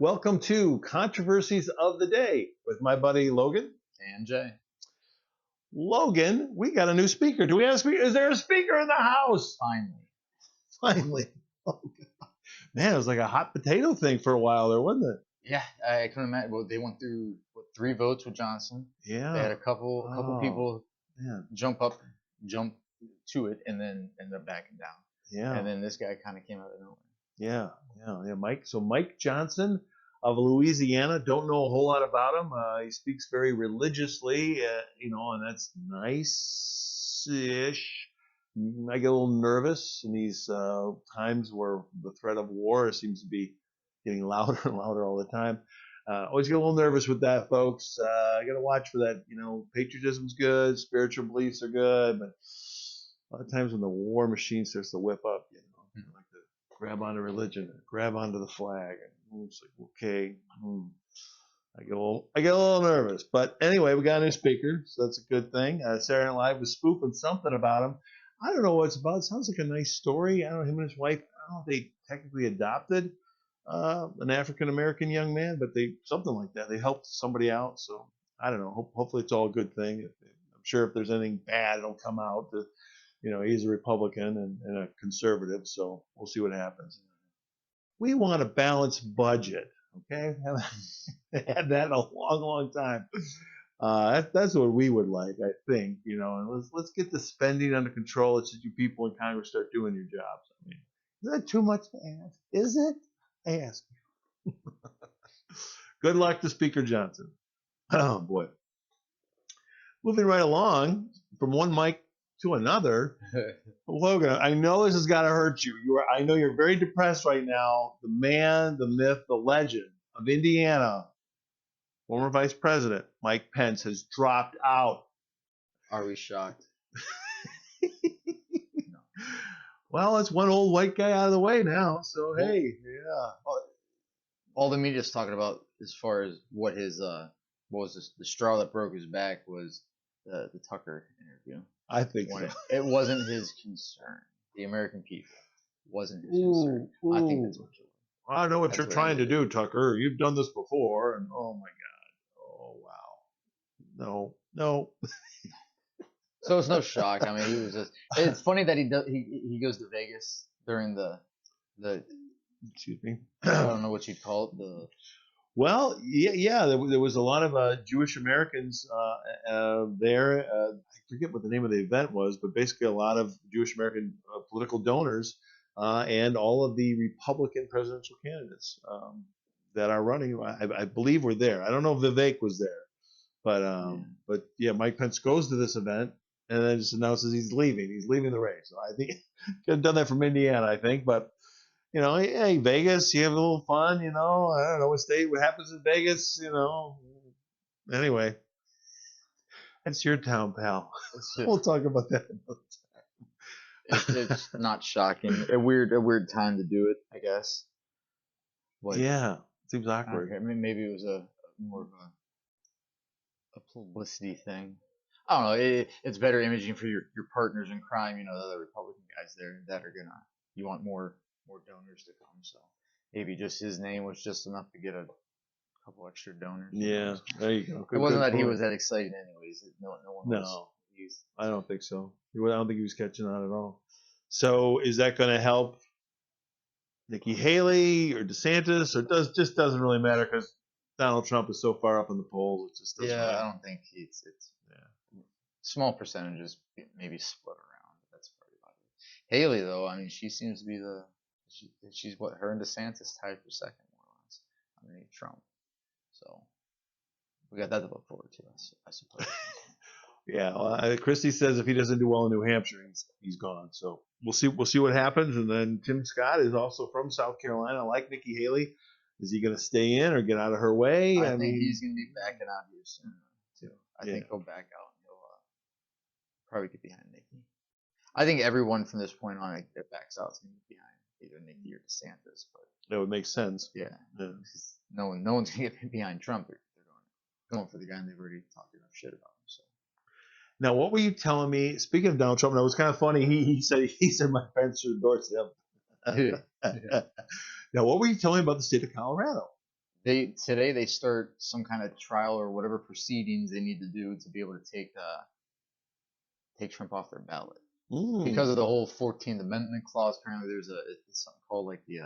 Welcome to Controversies of the Day with my buddy Logan. And Jay. Logan, we got a new speaker. Do we have a speaker? Is there a speaker in the house? Finally. Finally. Oh, man, it was like a hot potato thing for a while there, wasn't it? Yeah, I couldn't imagine. Well, they went through 3 votes with Johnson. Yeah. They had a couple people jump to it and then ended up backing down. Yeah. And then this guy kind of came out of nowhere. Yeah. Mike. So Mike Johnson of Louisiana. Don't know a whole lot about him. He speaks very religiously, and that's nice-ish. I get a little nervous in these times where the threat of war seems to be getting louder and louder all the time. Always get a little nervous with that, folks. I got to watch for that. Patriotism's good, spiritual beliefs are good, but a lot of times when the war machine starts to whip up, I like to grab onto religion, grab onto the flag, and it's like, okay, I get a little nervous. But anyway, we got a new speaker, so that's a good thing. Saturday Night Live was spoofing something about him. I don't know what it's about. It sounds like a nice story. I don't know, him and his wife, I don't know if they technically adopted an African-American young man, but something like that. They helped somebody out, so I don't know. Hopefully it's all a good thing. I'm sure if there's anything bad, it'll come out. He's a Republican and a conservative, so we'll see what happens. We want a balanced budget, okay? Had that in a long, long time. That's what we would like, I think, and let's get the spending under control. It's just you people in Congress start doing your jobs. I mean, is that too much to ask? Is it? Ask. Good luck to Speaker Johnson. Oh, boy. Moving right along from one mic to another. Logan, I know this has got to hurt you. I know you're very depressed right now. The man, the myth, the legend of Indiana, former Vice President Mike Pence, has dropped out. Are we shocked? No. Well, it's one old white guy out of the way now, so hey, yeah. All the media's talking about as far as what his what was this, the straw that broke his back was the Tucker interview. I think so. It wasn't his concern. The American people wasn't his concern. I think that's what you're. I know what you're trying to do, Tucker. You've done this before, and oh my God, oh wow, no. So it's no shock. I mean, he was just. It's funny that he goes to Vegas during the. Excuse me. I don't know what you'd call it. Well, yeah. There was a lot of Jewish Americans there. I forget what the name of the event was, but basically a lot of Jewish American political donors and all of the Republican presidential candidates that are running, I believe, were there. I don't know if Vivek was there, but yeah, Mike Pence goes to this event and then just announces he's leaving. He's leaving the race. So I think he could have done that from Indiana, I think, but. Hey, Vegas, you have a little fun, I don't know what happens in Vegas, Anyway, that's your town, pal. We'll talk about that another time. It's not shocking. A weird time to do it, I guess. Yeah, it seems awkward. I mean, maybe it was more of a publicity thing. I don't know. It's better imaging for your partners in crime, the other Republican guys there that are you want more donors to come, so maybe just his name was just enough to get a couple extra donors. Yeah, there you go. It wasn't that he was that excited, anyways. No one was. No, I don't think so. I don't think he was catching on at all. So, is that going to help Nikki Haley or DeSantis, or just doesn't really matter because Donald Trump is so far up in the polls? It just doesn't matter. I don't think it's small percentages maybe split around. That's probably about it. Haley, though, I mean, she seems to be she's her and DeSantis tied for second, more or less, underneath Trump. So we got that to look forward to, I suppose. Yeah, well, Christie says if he doesn't do well in New Hampshire, he's gone. So we'll see what happens. And then Tim Scott is also from South Carolina, like Nikki Haley. Is he going to stay in or get out of her way? I think he's going to be backing out here soon, too. I think he'll back out and he'll probably get behind Nikki. I think everyone from this point on that backs out is going to get behind either Nikki or DeSantis, but that would make sense. Yeah. No one's gonna get behind Trump. They're going for the guy, and they've already talked enough shit about him. So. Now, what were you telling me? Speaking of Donald Trump, that was kind of funny. He said my friends should endorse him. Now, what were you telling me about the state of Colorado? Today they start some kind of trial or whatever proceedings they need to do to be able to take Trump off their ballot because of the whole 14th Amendment clause. Apparently, it's something called like the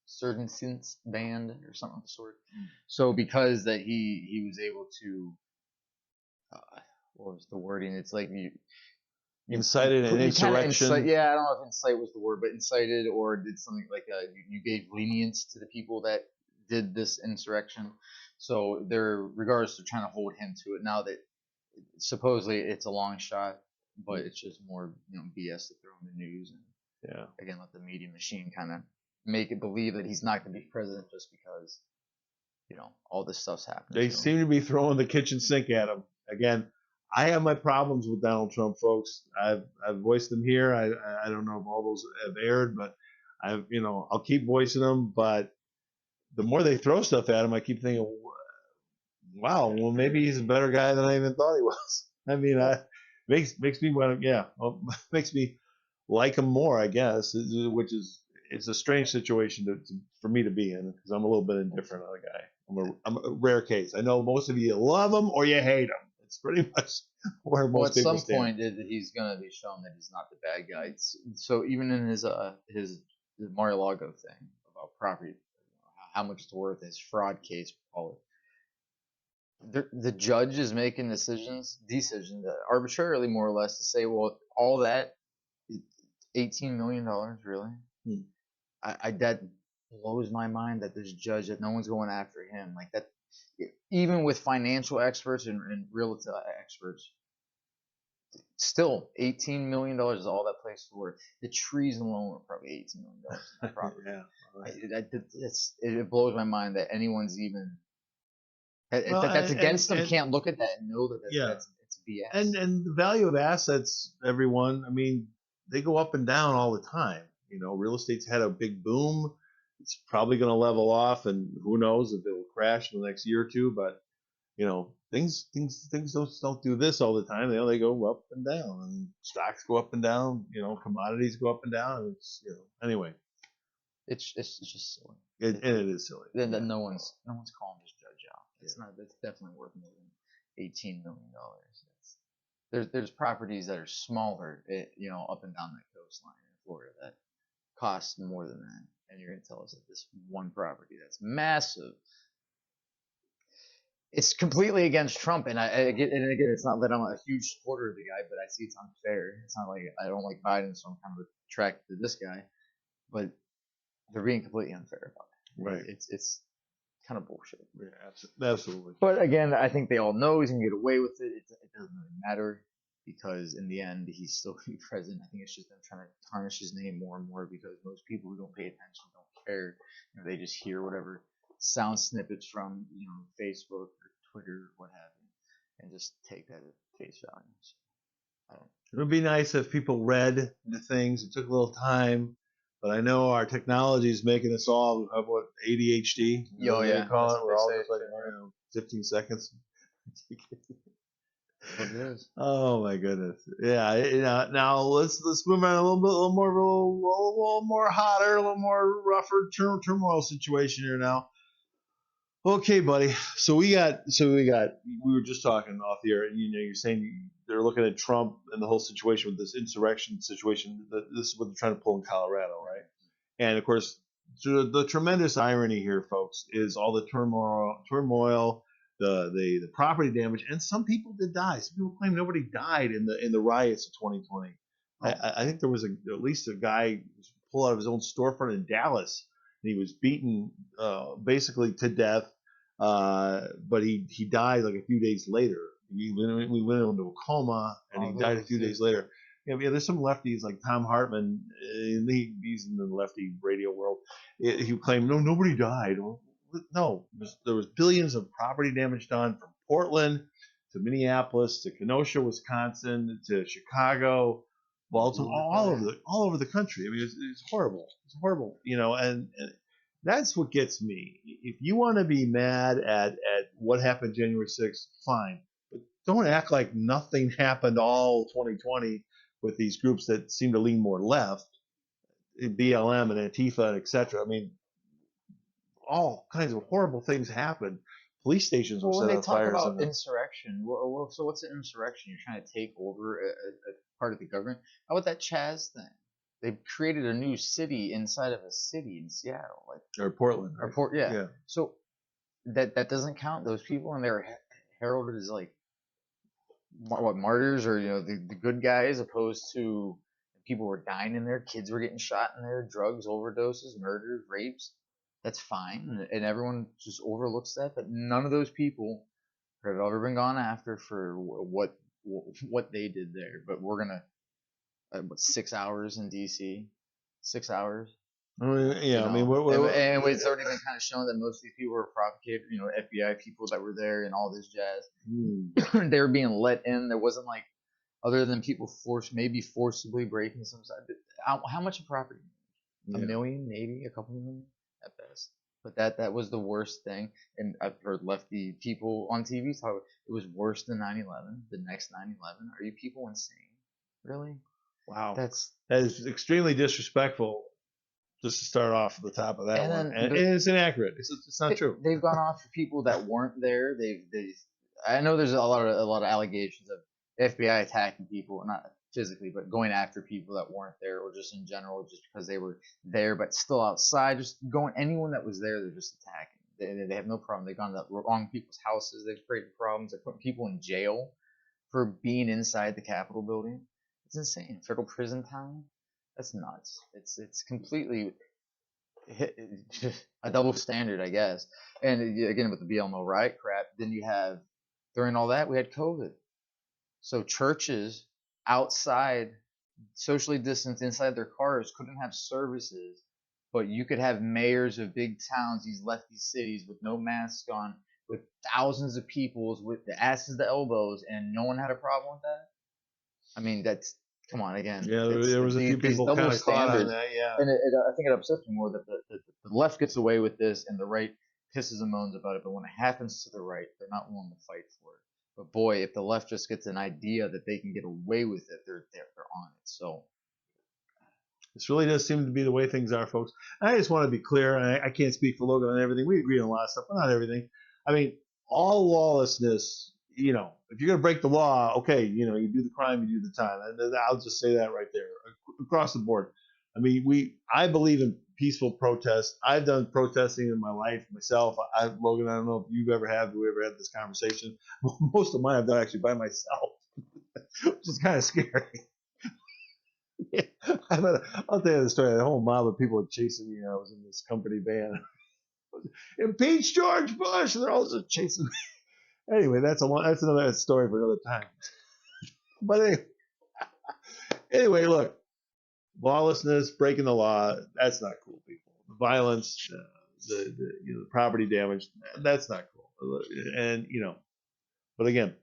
insurgence band or something of the sort. So because that he was able to, what was the wording? It's like you incited an insurrection. Yeah, I don't know if incite was the word, but incited or did something like you gave lenience to the people that did this insurrection. So regardless, they're trying to hold him to it now that supposedly it's a long shot, but it's just more BS to throw in the news and again let the media machine kind of make it believe that he's not going to be president just because all this stuff's happening. They seem to be throwing the kitchen sink at him again. I have my problems with Donald Trump, folks. I've voiced them here. I don't know if all those have aired, but I'll keep voicing them. But the more they throw stuff at him, I keep thinking, wow, well maybe he's a better guy than I even thought he was. I mean, makes me want to makes me like him more, I guess. Which is it's a strange situation for me to be in because I'm a little bit indifferent on the guy. I'm a rare case. I know most of you love him or you hate him. It's pretty much where most people stand. At some point, he's going to be shown that he's not the bad guy. So even in his Mar-a-Lago thing about property, how much it's worth, his fraud case, call it. The judge is making decisions arbitrarily, more or less, to say, well, all that, $18 million, really? That blows my mind that this judge, that no one's going after him like that. Even with financial experts and real estate experts, still $18 million is all that place is worth. The trees alone are probably $18 million in that property. It blows my mind that anyone's even that's against them can't look at that and know that it's BS. And the value of assets, everyone. I mean, they go up and down all the time. Real estate's had a big boom. It's probably going to level off, and who knows if it will crash in the next year or two. But things don't do this all the time. They go up and down, and stocks go up and down. Commodities go up and down. And it's anyway. It's just silly. And it is silly. Then no one's calling this judge out. That's definitely worth more than $18 million. There's properties that are smaller, up and down that coastline in Florida that cost more than that. And you're going to tell us that this one property that's massive, it's completely against Trump. And again, it's not that I'm a huge supporter of the guy, but I see it's unfair. It's not like I don't like Biden, so I'm kind of attracted to this guy. But they're being completely unfair about it. Right. It's kind of bullshit. Yeah, absolutely. But again, I think they all know he's going to get away with it. It doesn't really matter. Because in the end, he's still going to be president. I think it's just them trying to tarnish his name more and more because most people who don't pay attention don't care. They just hear whatever sound snippets from Facebook or Twitter or what have you, and just take that at face value. So, it would be nice if people read the things. It took a little time, but I know our technology is making us all have what ADHD. Yeah, call it. We're all just like 15 seconds. What it is. Oh my goodness! Yeah. Now let's move on a little more hotter, a little more rougher turmoil situation here now. Okay, buddy. So we were just talking off the air. You're saying they're looking at Trump and the whole situation with this insurrection situation. This is what they're trying to pull in Colorado, right? And of course, the tremendous irony here, folks, is all the turmoil. The property damage, and some people did die. Some people claim nobody died in the riots of 2020. I think there was at least a guy pulled out of his own storefront in Dallas, and he was beaten basically to death. But he died like a few days later. We went into a coma, and he died a few days later. There's some lefties like Tom Hartman. He's in the lefty radio world. He claimed nobody died. No, there was billions of property damage done from Portland to Minneapolis to Kenosha, Wisconsin to Chicago, Baltimore, all over the country. I mean, it's horrible. It's horrible, and that's what gets me. If you want to be mad at what happened January 6th, fine, but don't act like nothing happened all 2020 with these groups that seem to lean more left, BLM and Antifa, etc. I mean, all kinds of horrible things happened. Police stations were Well, when set they on talk fires. about insurrection, so what's an insurrection? You're trying to take over a part of the government. How about that Chaz thing? They created a new city inside of a city in Seattle, like or Portland. or Right? Port. Yeah. Yeah. So that doesn't count. Those people, and they're heralded as like what martyrs or the good guys, opposed to people were dying in there, kids were getting shot in there, drugs, overdoses, murders, rapes. That's fine, and everyone just overlooks that. But none of those people have ever been gone after for what they did there. But we're gonna 6 hours in DC, 6 hours. I mean, yeah, I mean, and it's already been kind of shown that most of these people were provocators, FBI people that were there and all this jazz. They were being let in. There wasn't like, other than people maybe forcibly breaking some side. How much a property? A million, maybe a couple million at best. But that was the worst thing. And I've heard lefty people on TV talk. It was worse than 9/11. The next 9/11. Are you people insane? Really? Wow. That is extremely disrespectful. Just to start off at the top of that one, and it's inaccurate. It's not true. They've gone off for people that weren't there. I know there's a lot of allegations of FBI attacking people, not physically, but going after people that weren't there, or just in general, just because they were there but still outside. Just anyone that was there, they're just attacking. They have no problem. They've gone to the wrong people's houses. They've created problems. They're putting people in jail for being inside the Capitol building. It's insane. Federal prison time. That's nuts. It's completely a double standard, I guess. And again, with the BLM riot crap, then you have, during all that, we had COVID. So churches outside, socially distanced inside their cars, couldn't have services, but you could have mayors of big towns, these lefty cities, with no masks on, with thousands of people with the asses to elbows, and no one had a problem with that. I mean, come on, again. Yeah, there was a few people kind of caught on that, yeah. And I think it upsets me more that the left gets away with this and the right pisses and moans about it. But when it happens to the right, they're not willing to fight for it. But boy, if the left just gets an idea that they can get away with it, they're on it. So this really does seem to be the way things are, folks. I just want to be clear, and I can't speak for Logan on everything. We agree on a lot of stuff, but not everything. I mean, all lawlessness, if you're going to break the law, okay, you do the crime, you do the time. And I'll just say that right there, across the board. I mean, I believe in peaceful protest. I've done protesting in my life myself. Logan, I don't know if you ever have. We ever had this conversation? Most of mine I've done actually by myself, which is kind of scary. Yeah, I'll tell you the story. A whole mob of people were chasing me. I was in this company van. Impeach George Bush, and they're all just chasing me. Anyway, that's another story for another time. But anyway, look, lawlessness, breaking the law, that's not cool, people. The violence, the property damage, that's not cool. And but again,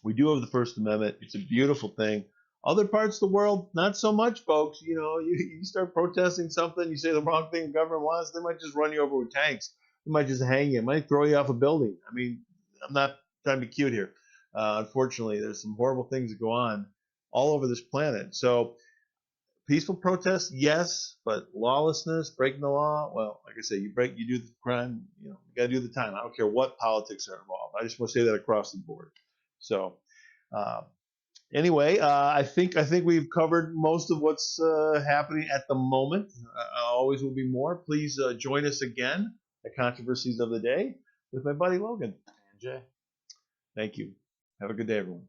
we do have the First Amendment. It's a beautiful thing. Other parts of the world, not so much, folks. You start protesting something, you say the wrong thing the government wants, they might just run you over with tanks. They might just hang you. They might throw you off a building. I mean, I'm not trying to be cute here. Unfortunately, there's some horrible things that go on all over this planet. So peaceful protest, yes, but lawlessness, breaking the law, well, like I say, you do the crime, you got to do the time. I don't care what politics are involved. I just want to say that across the board. So, anyway, I think we've covered most of what's happening at the moment. Always will be more. Please join us again at Controversies of the Day with my buddy Logan and Jay. Thank you. Have a good day, everyone.